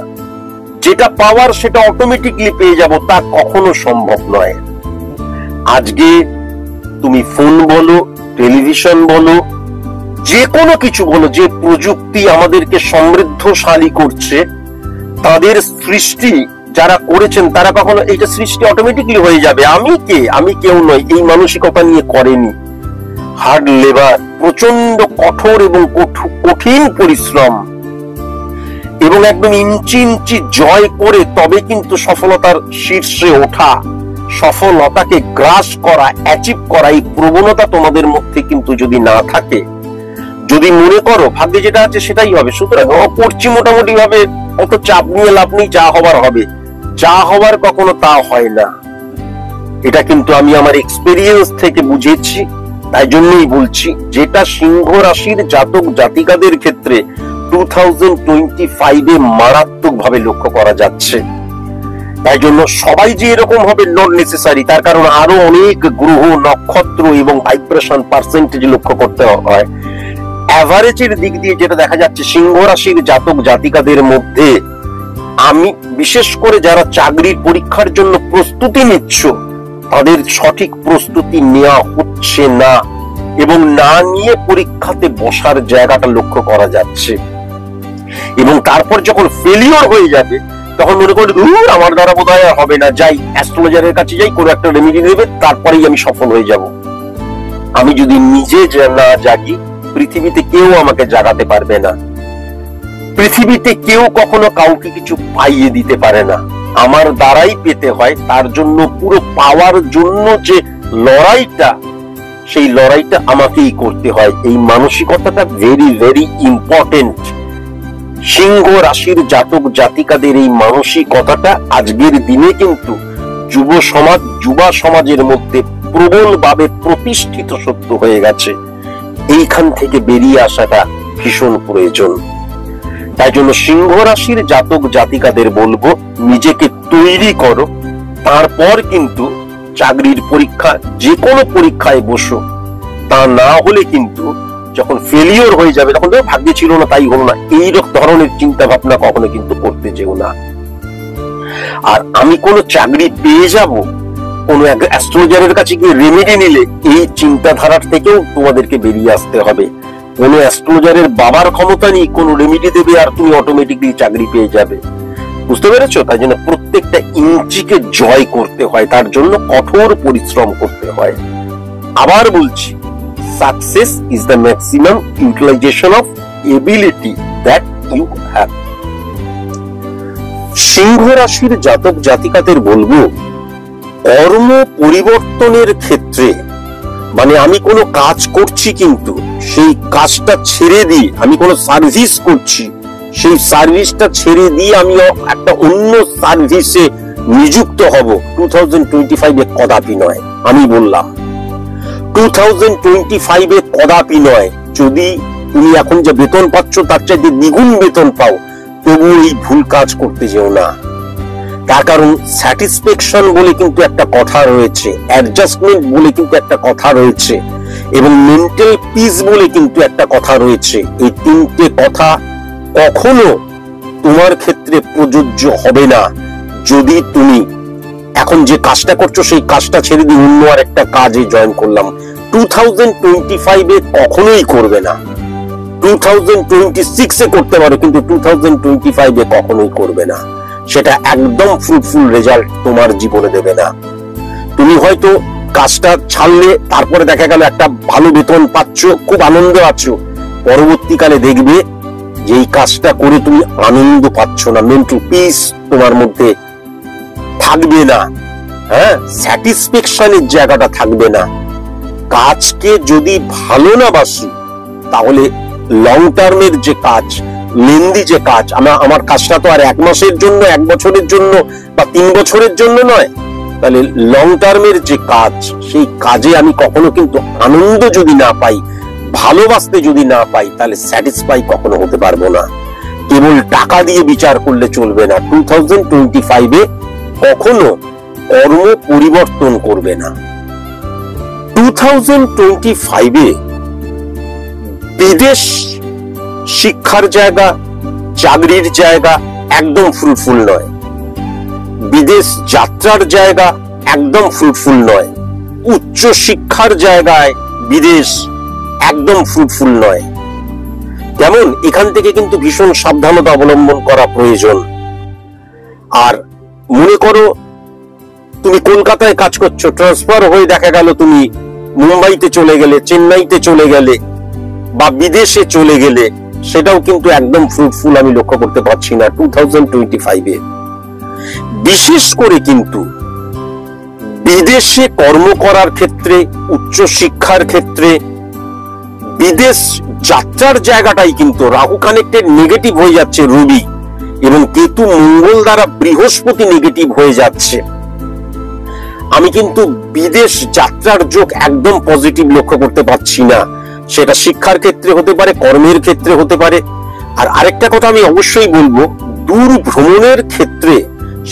যেটা পাওয়ার সেটা অটোমেটিকলি পেয়ে যাব, তা কখনো সম্ভব নয়। আজকে তুমি ফোন বলো, টেলিভিশন বলো, যে কোনো কিছু বলো, যে প্রযুক্তি আমাদেরকে সমৃদ্ধশালী করছে, তাদের সৃষ্টি যারা করেছেন তারা কখনো এইটা সৃষ্টি অটোমেটিকলি হয়ে যাবে, আমি কেউ নয়, এই মানসিকতা নিয়ে করেনি। হার্ড লেবার, প্রচন্ড কঠোর এবং কঠিন পরিশ্রম, এবং একদম ইঞ্চি ইঞ্চি জয় করে তবে কিন্তু সফলতার শীর্ষে ওঠা, সফলতাকে গ্রাস করা, অ্যাচিভ করা, এই প্রবণতা তোমাদের মধ্যে কিন্তু যদি না থাকে, যদি মনে করো ভাগ্যে যেটা আছে সেটাই হবে, সুতরাং করছি মোটামুটি ভাবে, অত চাপ নিয়ে লাভ নেই, যা হবার হবে, যা হবার কখনো তা হয় না। এটা কিন্তু আমি আমার এক্সপেরিয়েন্স থেকে বুঝেছি। তাই জন্যই বলছি, যেটা সিংহ রাশির জাতক জাতিকাদের ক্ষেত্রে 2025-এ মারাত্মক ভাবে লক্ষ্য করা যাচ্ছে। তাই জন্য সবাই যে এরকম হবে নট নেসেসারি, তার কারণ আরো অনেক গ্রহ, নক্ষত্র এবং ভাইব্রেশন পার্সেন্টেজ লক্ষ্য করতে হয়। অ্যাভারেজের দিক দিয়ে যেটা দেখা যাচ্ছে, সিংহ রাশির জাতক জাতিকাদের মধ্যে আমি বিশেষ করে যারা চাকরির পরীক্ষার জন্য প্রস্তুতি নিচ্ছ, তাদের সঠিক প্রস্তুতি নেওয়া হচ্ছে না এবং না নিয়ে পরীক্ষাতে বসার জায়গাটা লক্ষ্য করা যাচ্ছে। এবং তারপর যখন ফেলিওর হয়ে যাবে তখন মনে করি আমার দ্বারা বোধহয় হবে না, যাই অ্যাস্ট্রোলজারের কাছে যাই, কোনো একটা রেমেডি নেবে, তারপরেই আমি সফল হয়ে যাব। আমি যদি নিজে না জাগি, পৃথিবীতে কেউ আমাকে জাগাতে পারবে না। পৃথিবীতে কেউ কখনো কাউকে কিছু পাইয়ে দিতে পারে না, আমার দ্বারাই পেতে হয়। তার জন্য পুরো পাওয়ার জন্য যে লড়াইটা, সেই লড়াইটা আমাকেই করতে হয়। এই মানসিকতাটা ভেরি ভেরি ইম্পর্টেন্ট। সিংহ রাশির জাতক জাতিকাদের এই মানসিকতাটা আজকের দিনে কিন্তু যুবা সমাজের মধ্যে প্রবলভাবে প্রতিষ্ঠিত সত্য হয়ে গেছে। এইখান থেকে বেরিয়ে আসাটা ভীষণ প্রয়োজন। তাই জন্য সিংহ রাশির জাতক জাতিকাদের বলবো, নিজেকে তৈরি করো, তারপর কিন্তু চাকরির পরীক্ষা, যে কোনো পরীক্ষায় বসো। তা না হলে কিন্তু যখন ফেলিওর হয়ে যাবে তখন তো ভাগ্যে ছিল না তাই হলো না, এই ধরনের চিন্তা ভাবনা কখনো কিন্তু করতে যেও না। আর আমি কোনো চাকরি পেয়ে যাব, কোন অ্যাস্ট্রোলজারের কাছে গিয়ে রেমেডি নিলে, এই চিন্তাধারার থেকেও তোমাদেরকে বেরিয়ে আসতে হবে। কোন অ্যাস্ট্রোলজারের বাবার ক্ষমতা নেই কোন রেমেডি দেবে আর তুমি অটোমেটিকলি চাকরি পেয়ে যাবে। বুঝতে পেরেছো? তাই জন্য প্রত্যেকটা ইঞ্চিকে জয় করতে হয়, তার জন্য কঠোর পরিশ্রম করতে হয়। আবার বলছি, success is the maximum utilisation of ability that you have. সিংহ রাশির জাতক জাতিকাদের বলবো, কর্ম পরিবর্তনের ক্ষেত্রে, মানে আমি কোনো কাজ করছি কিন্তু সেই কাজটা ছেড়ে দিয়ে, আমি কোনো সার্ভিস করছি, সেই সার্ভিসটা ছেড়ে দিয়ে আমি একটা অন্য সার্ভিসে নিযুক্ত হব, 2025 কদাপি নয়। আমি বললাম 2025 কদাপি নয়। যদি তুমি এখন যে বেতন পাচ্ছ তার চাইতে দ্বিগুণ বেতন পাও, তবু এই ভুল কাজ করতে যেও না। তার কারণ স্যাটিসফ্যাকশন বলে কিন্তু একটা কথা রয়েছে, অ্যাডজাস্টমেন্ট বলে কিন্তু একটা কথা রয়েছে, এবং মেন্টাল পিস বলে কিন্তু একটা কথা রয়েছে। এই তিনটে কথা কখনো তোমার ক্ষেত্রে প্রযোজ্য হবে না যদি তুমি এখন যে কাজটা করছো সেই কাজটা ছেড়ে দিয়ে অন্য আর একটা কাজে জয়েন করলাম। 2025 কখনোই করবে না। 2026 করতে পারো, কিন্তু 2025 কখনোই করবে না। সেটা একদম ফ্রুটফুল রেজাল্ট তোমার জীবনে দেবে না। তুমি হয়তো কাজটা ছাড়লে, তারপরে দেখা গেল একটা ভালো বেতন পাচ্ছ, খুব আনন্দ আছো, পরবর্তীকালে দেখবে যে এই কাজটা করে তুমি আনন্দ পাচ্ছ না, মেন্টাল পিস তোমার মধ্যে থাকবে না, হ্যাঁ, স্যাটিসফ্যাকশনের জায়গাটা থাকবে না। কাজকে যদি ভালো না বাসি, তাহলে লং টার্মের যে কাজ, লেন্দি যে কাজ, আমার কাজটা তো আর 1 মাসের জন্য, 1 বছরের জন্য বা 3 বছরের জন্য নয়, তাহলে লং টার্মের যে কাজ, সেই কাজে আমি কখনো কিন্তু আনন্দ যদি না পাই, ভালোবাসতে যদি না পাই, তাহলে স্যাটিসফাই কখনো হতে পারবো না। কেবল টাকা দিয়ে বিচার করলে চলবে না। 2025 কখনো কর্ম পরিবর্তন করবে না। 2025 বিদেশ শিক্ষার জায়গা, চাকরির জায়গা একদম ফ্রুটফুল নয়। বিদেশ যাত্রার জায়গা একদম ফ্রুটফুল নয়। উচ্চ শিক্ষার জায়গায় বিদেশ একদম ফ্রুটফুল নয়। যেমন এখান থেকে কিন্তু ভীষণ সাবধানতা অবলম্বন করা প্রয়োজন। আর মনে করো তুমি কলকাতায় কাজ করছো, ট্রান্সফার হয়ে দেখা গেল তুমি মুম্বাইতে চলে গেলে, চেন্নাইতে চলে গেলে বা বিদেশে চলে গেলে, সেটাও কিন্তু একদম ফ্রুটফুল আমি লক্ষ্য করতে পারছি না 2025। বিশেষ করে কিন্তু বিদেশে কর্ম করার ক্ষেত্রে, উচ্চ শিক্ষার ক্ষেত্রে, বিদেশ যাত্রার জায়গাটাই কিন্তু রাহু কানেক্টেড নেগেটিভ হয়ে যাচ্ছে, রবি এবং কেতু মঙ্গল দ্বারা বৃহস্পতি নেগেটিভ হয়ে যাচ্ছে। আমি কিন্তু বিদেশ যাত্রার যোগ একদম পজিটিভ লক্ষ্য করতে পারছি না। সেটা শিক্ষার ক্ষেত্রে হতে পারে, কর্মের ক্ষেত্রে হতে পারে। আর আরেকটা কথা আমি অবশ্যই বলবো, দূর ভ্রমণের ক্ষেত্রে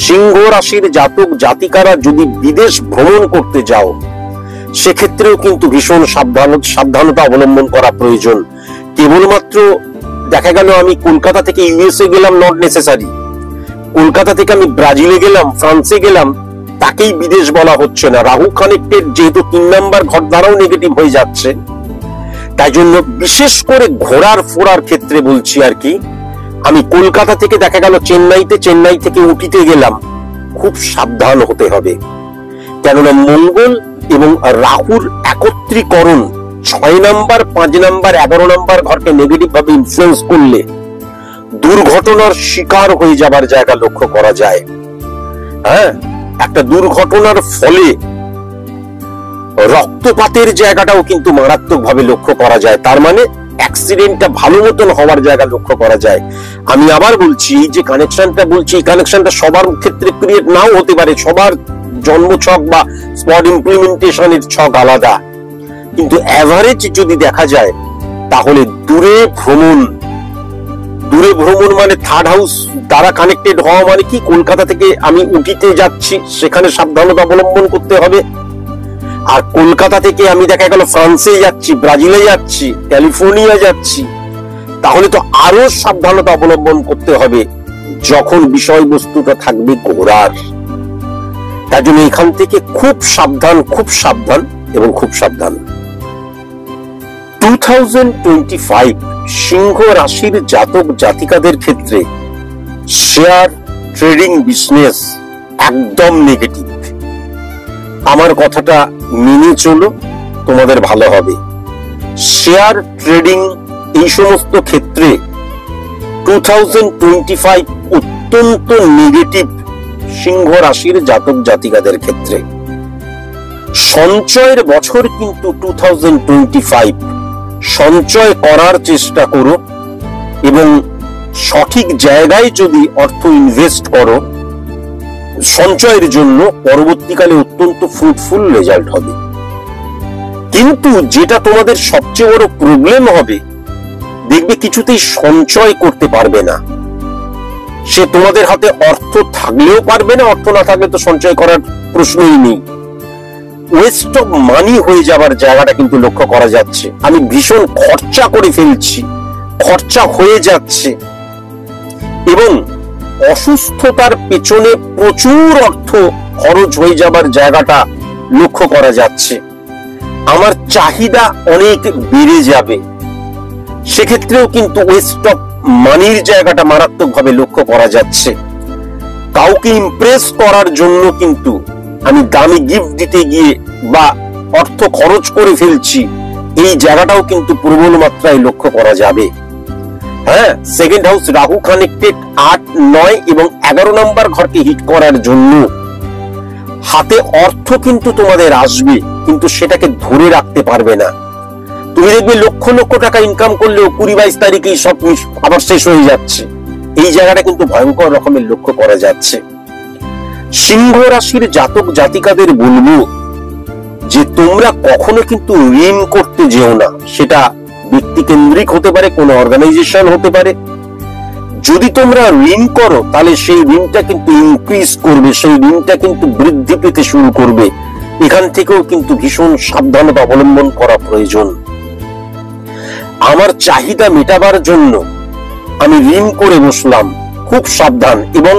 সিংহ রাশির জাতক জাতিকারা যদি বিদেশ ভ্রমণ করতে যাও, সেক্ষেত্রেও কিন্তু ভীষণ সাবধানতা অবলম্বন করা প্রয়োজন। কেবলমাত্র দেখা গেল আমি কলকাতা থেকে ইউএসএ গেলাম, নট নেসেসারি। কলকাতা থেকে আমি ব্রাজিলে গেলাম, ফ্রান্সে গেলাম, তাকেই বিদেশ বলা হচ্ছে না। রাহু কানেক্টেড যেহেতু 3 নাম্বার ঘর দ্বারাও নেগেটিভ হয়ে যাচ্ছে, তাই জন্য বিশেষ করে ঘোরার ফোরার ক্ষেত্রে বলছি আর কি, আমি কলকাতা থেকে দেখা গেল চেন্নাইতে, চেন্নাই থেকে উটিতে গেলাম, খুব সাবধান হতে হবে। কেননা মঙ্গল এবং রাহুর একত্রীকরণ 6 নাম্বার, 5 নাম্বার, 11 নাম্বার ঘরকে নেগেটিভ ভাবে ইনফ্লুয়েন্স করলে দুর্ঘটনার শিকার হয়ে যাবার জায়গা লক্ষ্য করা যায়। হ্যাঁ, একটা দুর্ঘটনার ফলে রক্তপাতের জায়গাটাও কিন্তু মারাত্মক ভাবে লক্ষ্য করা যায়। তার মানে অ্যাক্সিডেন্টটা ভালো মতন হওয়ার জায়গা লক্ষ্য করা যায়। আমি আবার বলছি, যে কানেকশনটা বলছি, এই কানেকশনটা সবার ক্ষেত্রে ক্রিয়েট নাও হতে পারে, সবার জন্ম ছক বা স্পট ইমপ্লিমেন্টেশনের ছক আলাদা, কিন্তু এভারেজ যদি দেখা যায় তাহলে দূরে ভ্রমণ মানে থার্ড হাউস দ্বারা কানেক্টেড হওয়া মানে কি, কলকাতা থেকে আমি উটিতে যাচ্ছি, সেখানে সাবধানতা অবলম্বন করতে হবে। আর কলকাতা থেকে আমি দেখা গেল ফ্রান্সে যাচ্ছি, ব্রাজিলে যাচ্ছি, ক্যালিফোর্নিয়া যাচ্ছি, তাহলে তো আরো সাবধানতা অবলম্বন করতে হবে যখন বিষয়বস্তুটা থাকবে ঘোরার। তার জন্য এখান থেকে খুব সাবধান এবং খুব সাবধান। 2025 সিংহ রাশির জাতক জাতিকাদের ক্ষেত্রে শেয়ার ট্রেডিং বিজনেস একদম নেগেটিভ। আমার কথাটা মেনে চলো, তোমাদের ভালো হবে। শেয়ার ট্রেডিং এই সমস্ত ক্ষেত্রে 2025 অত্যন্ত নেগেটিভ সিংহ রাশির জাতক জাতিকাদের ক্ষেত্রে। সঞ্চয়ের বছর কিন্তু 2025, সঞ্চয় করার চেষ্টা করো এবং সঠিক জায়গায় যদি অর্থ ইনভেস্ট করো, সঞ্চয়ের জন্য পরবর্তীকালে অত্যন্ত ফ্রুটফুল রেজাল্ট হবে। কিন্তু যেটা তোমাদের সবচেয়ে বড় প্রবলেম হবে, দেখবে কিছুতেই সঞ্চয় করতে পারবে না। সে তোমাদের হাতে অর্থ থাকলেও পারবে না, অর্থ না থাকলে তো সঞ্চয় করার প্রশ্নই নেই। ওয়েস্ট অফ মানি হয়ে যাবার জায়গাটা কিন্তু লক্ষ্য করা যাচ্ছে। আমি ভীষণ খরচা করে ফেলছি, খরচা হয়ে যাচ্ছে এবং অসুস্থতার পেছনে প্রচুর অর্থ খরচ হয়ে যাবার জায়গাটা লক্ষ্য করা যাচ্ছে। আমার চাহিদা অনেক বেড়ে যাবে, সেক্ষেত্রেও কিন্তু ওয়েস্ট অফ মানির জায়গাটা মারাত্মক ভাবে লক্ষ্য করা যাচ্ছে। কাউকে ইমপ্রেস করার জন্য কিন্তু আমি দামি গিফট দিতে গিয়ে বা অর্থ খরচ করে ফেলছি, এই জায়গাটাও কিন্তু প্রবল মাত্রায় লক্ষ্য করা যাবে। হ্যাঁ, সেকেন্ড হাউস রাহু কানেক্টেড 8, 9 এবং 11 নাম্বার ঘরকে হিট করার জন্য হাতে অর্থ কিন্তু তোমাদের আসবে, কিন্তু সেটাকে ধরে রাখতে পারবে না। তুমি দেখবে লক্ষ লক্ষ টাকা ইনকাম করলেও 20-22 তারিখেই সব আবার শেষ হয়ে যাচ্ছে। এই জায়গাটা কিন্তু ভয়ঙ্কর রকমের লক্ষ্য করা যাচ্ছে। সিংহ রাশির জাতক জাতিকাদের বলবো যে তোমরা কখনো কিন্তু ঋণ করতে যেও না। সেটা ব্যক্তি কেন্দ্রিক হতে পারে, কোনো অর্গানাইজেশন হতে পারে। যদি তোমরা ঋণ করো তাহলে সেই ঋণটা কিন্তু ইনক্রিজ করবে, সেই ঋণটা কিন্তু বৃদ্ধি পেতে শুরু করবে। এখান থেকেও কিন্তু ভীষণ সাবধানতা অবলম্বন করা প্রয়োজন। আমার চাহিদা মেটাবার জন্য আমি ঋণ করে বসলাম, খুব সাবধান। এবং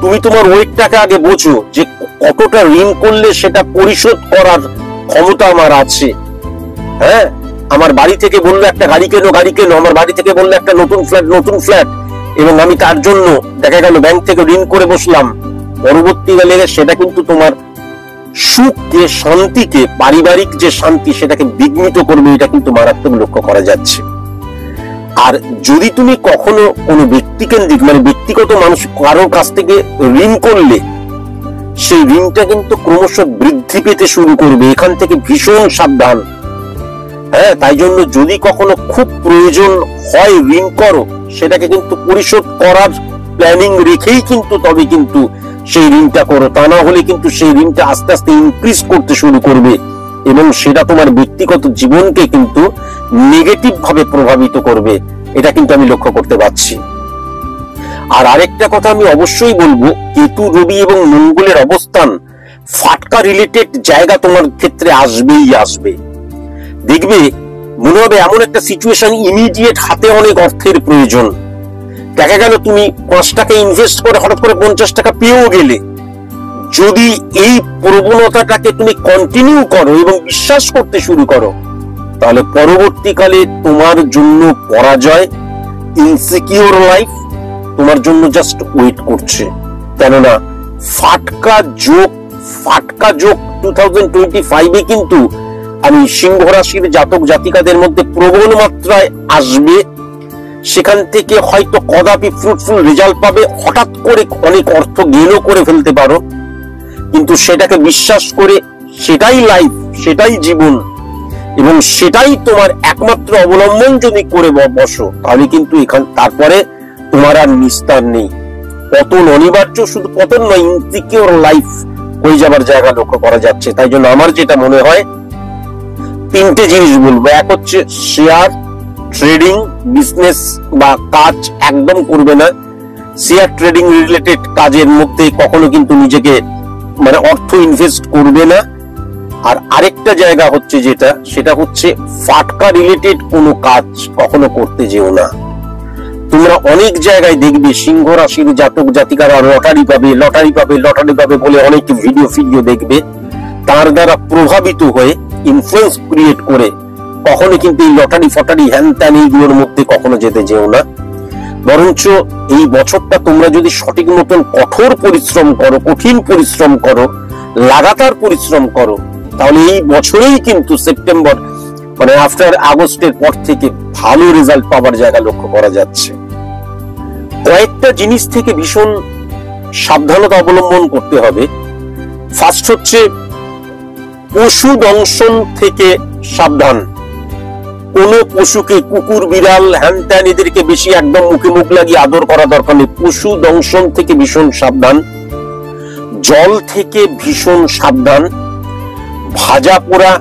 তুমি তোমার ওয়েটটাকে আগে বোঝো যে কতটা ঋণ করলে সেটা পরিশোধ করার ক্ষমতা আমার আছে। হ্যাঁ, আমার বাড়ি থেকে বললো একটা গাড়ি কেনো, আমার বাড়ি থেকে বললো একটা নতুন ফ্ল্যাট, এবং আমি তার জন্য দেখা গেল ব্যাংক থেকে ঋণ করে বসলাম। পরবর্তীকালে সেটা কিন্তু তোমার সুখকে, শান্তিকে, পারিবারিক যে শান্তি সেটাকে বিঘ্নিত করবে। এটা কিন্তু মারাত্মক লক্ষ্য করা যাচ্ছে। আর যদি তুমি কখনো কোনো ব্যক্তিকেন্দ্রিক মানে ব্যক্তিগত মানুষ কারোর কাছ থেকে ঋণ করলে, সেই ঋণটা কিন্তু ক্রমশ বৃদ্ধি পেতে শুরু করবে। এখান থেকে ভীষণ সাবধান। হ্যাঁ, তাই জন্য যদি কখনো খুব প্রয়োজন হয় ঋণ করো, সেটাকে কিন্তু পরিশোধ করার প্ল্যানিং রেখেই কিন্তু তবে কিন্তু সেই ঋণটা করো। তা না হলে কিন্তু সেই ঋণটা আস্তে আস্তে ইনক্রিজ করতে শুরু করবে এবং সেটা তোমার ব্যক্তিগত জীবনকে কিন্তু নেগেটিভ ভাবে প্রভাবিত করবে। এটা কিন্তু আমি লক্ষ্য করতে পারছি। আর আরেকটা কথা আমি অবশ্যই বলবো, কেতু, রবি এবং মঙ্গলের অবস্থান ফাটকা রিলেটেড জায়গা তোমার ক্ষেত্রে আসবেই আসবে। দেখবে মনে হবে এমন একটা সিচুয়েশন, ইমিডিয়েট হাতে অনেক অর্থের প্রয়োজন, দেখা গেল তুমি 5 টাকা ইনভেস্ট করে হঠাৎ করে 50 টাকা পেয়েও গেলে, যদি এই প্রবণতাটাকে তুমি কন্টিনিউ করো এবং বিশ্বাস করতে শুরু করো, তাহলে পরবর্তীকালে তোমার জন্য পরাজয়, ইনসিকিউর লাইফ তোমার জন্য জাস্ট ওয়েট করছে। কেননা ফাটকা যোগ 2025-এ কিন্তু আমি সিংহ রাশির জাতক জাতিকাদের মধ্যে প্রবল মাত্রায় আসবে। সেখান থেকে হয়তো কদাপি ফ্রুটফুল রেজাল্ট পাবে, হঠাৎ করে অনেক অর্থ গেইনও করে ফেলতে পারো, কিন্তু সেটাকে বিশ্বাস করে সেটাই লাইফ, সেটাই জীবন এবং সেটাই তোমার একমাত্র অবলম্বন যদি করে বসো, তাহলে কিন্তু তারপরে তোমার আর নিস্তার নেই। পতন অনিবার্য, শুধু পতন নয়, ইনসিকিউর লাইফ হয়ে যাবার জায়গা লক্ষ্য করা যাচ্ছে। তাই জন্য আমার যেটা মনে হয়, 3টে জিনিস বলবো। এক হচ্ছে শেয়ার ট্রেডিং বিজনেস বা কাজ একদম করবে না। শেয়ার ট্রেডিং রিলেটেড কাজের মধ্যে কখনো কিন্তু নিজেকে অর্থ ইনভেস্ট করবে না। আর আরেকটা জায়গা হচ্ছে সেটা হচ্ছে ফাটকা রিলেটেড কোনো কাজ কখনো করতে যেও না। তোমরা অনেক জায়গায় দেখবে সিংহ রাশির জাতক জাতিকারা লটারি পাবে বলে অনেক ভিডিও দেখবে, তার দ্বারা প্রভাবিত হয়ে ইনফ্লুয়েন্স ক্রিয়েট করে কখনো কিন্তু এই লটারি ফটারি হ্যান ত্যান এইগুলোর মধ্যে কখনো যেতে যেও না। বরঞ্চ এই বছরটা তোমরা যদি সঠিক মতন কঠোর পরিশ্রম করো, কঠিন পরিশ্রম করো, লাগাতার পরিশ্রম করো, তাহলে এই বছরেই কিন্তু সেপ্টেম্বর আফটার আগস্টের পর থেকে ভালো রেজাল্ট পাওয়ার জায়গা লক্ষ্য করা যাচ্ছে। কয়েকটা জিনিস থেকে ভীষণ সাবধানতা অবলম্বন করতে হবে। ফার্স্ট হচ্ছে পশু দংশন থেকে সাবধান। কোন পশুকে, কুকুর বিড়াল হ্যান ত্যান এদেরকে বেশি একদম মুখে মুখ লাগিয়ে আদর করা দরকার নেই। পশু দংশন থেকে ভীষণ সাবধান। জল থেকে ভীষণ সাবধান। ভাজা পোড়া,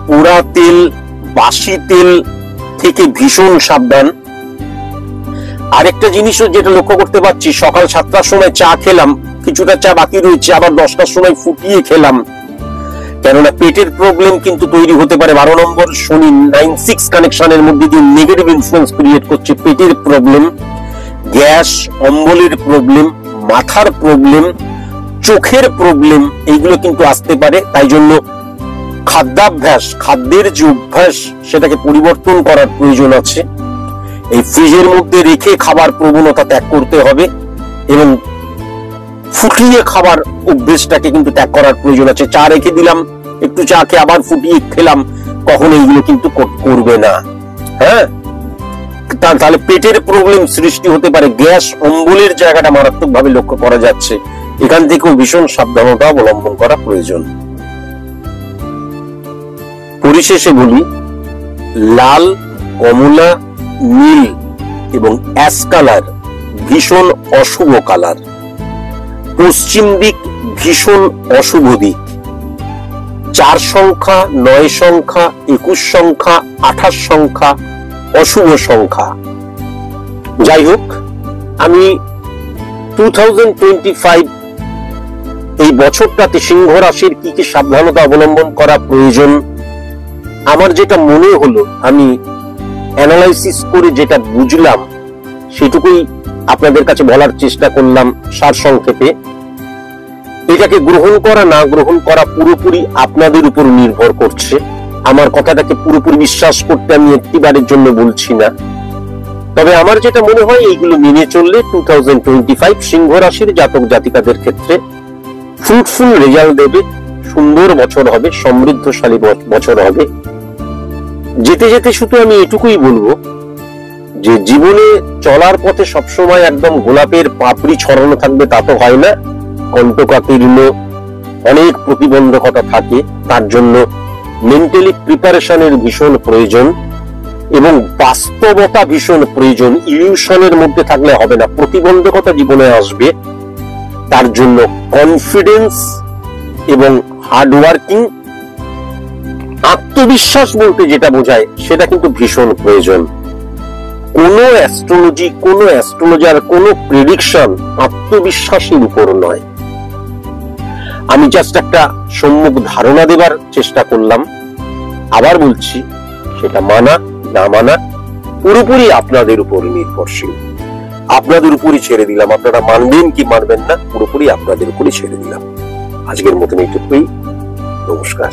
পোড়া তেল, বাসি তেল থেকে ভীষণ সাবধান। আরেকটা জিনিসও যেটা লক্ষ্য করতে পারছি, সকাল 7টার সময় চা খেলাম, কিছুটা চা বাকি রয়েছে, আবার 10টার সময় ফুটিয়ে খেলাম, কেননা পেটের প্রবলেম কিন্তু তৈরি হতে পারে। 12 নম্বর শনি 9-6 কানেকশনের মধ্যে দিয়ে নেগেটিভ ইনফ্লুয়েন্স ক্রিয়েট করছে। পেটের প্রবলেম, গ্যাস অম্বলের প্রবলেম, মাথার প্রবলেম, চোখের প্রবলেম এইগুলো কিন্তু আসতে পারে। তাই জন্য খাদ্যাভ্যাস, খাদ্যের যে অভ্যাস সেটাকে পরিবর্তন করার প্রয়োজন আছে। এই ফ্রিজের মধ্যে রেখে খাবার প্রবণতা ত্যাগ করতে হবে এবং ফুটিয়ে খাবার অভ্যেসটাকে কিন্তু ত্যাগ করার প্রয়োজন আছে। চা রেখে দিলাম, একটু চা খেয়ে আবার ফুটিয়ে খেলাম, কখনো এইগুলো কিন্তু করবে না। হ্যাঁ, তাহলে পেটের প্রবলেম সৃষ্টি হতে পারে। গ্যাস অম্বলের জায়গাটা মারাত্মক ভাবে লক্ষ্য করা যাচ্ছে। এখান থেকেও ভীষণ সাবধানতা অবলম্বন করা প্রয়োজন। পরিশেষে বলি, লাল, কমলা, নীল এবং অ্যাশ কালার ভীষণ অশুভ কালার। পশ্চিম দিক ভীষণ অশুভ দিক। 4 সংখ্যা, 9 সংখ্যা, 21 সংখ্যা, 28 সংখ্যা অশুভ সংখ্যা। যাই হোক, আমি 2025 এই বছরটাতে সিংহ রাশির কি কি সাবধানতা অবলম্বন করা প্রয়োজন, আমার যেটা মনে হলো, আমি অ্যানালাইসিস করে যেটা বুঝলাম সেটুকুই আপনাদের কাছে বলার চেষ্টা করলাম সারসংক্ষেপে। এটাকে গ্রহণ করা না গ্রহণ করা পুরোপুরি আপনাদের উপর নির্ভর করছে। আমার কথাটাকে পুরোপুরি বিশ্বাস করতে আমি একটিবারের জন্য বলছি না, তবে আমার যেটা মনে হয় এইগুলো মেনে চললে 2025 সিংহ রাশির জাতক জাতিকাদের ক্ষেত্রে ফ্রুটফুল রেজাল্ট দেবে, সুন্দর বছর হবে, সমৃদ্ধশালী বছর হবে। যেতে যেতে শুধু আমি এটুকুই বলবো যে জীবনে চলার পথে সবসময় একদম গোলাপের পাপড়ি ছড়ানো থাকবে তা তো হয় না। কণ্টকাকীর্ণ অনেক প্রতিবন্ধকতা থাকে, তার জন্য মেন্টালি প্রিপারেশনের ভীষণ প্রয়োজন এবং বাস্তবতা ভীষণ প্রয়োজন। ইলিউশনের মধ্যে থাকলে হবে না, প্রতিবন্ধকতা জীবনে আসবে। তার জন্য কনফিডেন্স এবং হার্ডওয়ার্কিং, আত্মবিশ্বাস বলতে যেটা বোঝায় সেটা কিন্তু ভীষণ প্রয়োজন। কোনো অ্যাস্ট্রোলজি, কোনো অ্যাস্ট্রোলজার, কোনো প্রেডিকশন আত্মবিশ্বাসের উপর নয়। আমি জাস্ট একটা সম্মুখ ধারণা দেবার চেষ্টা করলাম। আবার বলছি, সেটা মানা না মানা পুরোপুরি আপনাদের উপর নির্ভরশীল। আপনাদের উপরই ছেড়ে দিলাম। আপনারা মানবেন কি মানবেন না পুরোপুরি আপনাদের উপরই ছেড়ে দিলাম। আজকের মতন এইটুকুই। নমস্কার।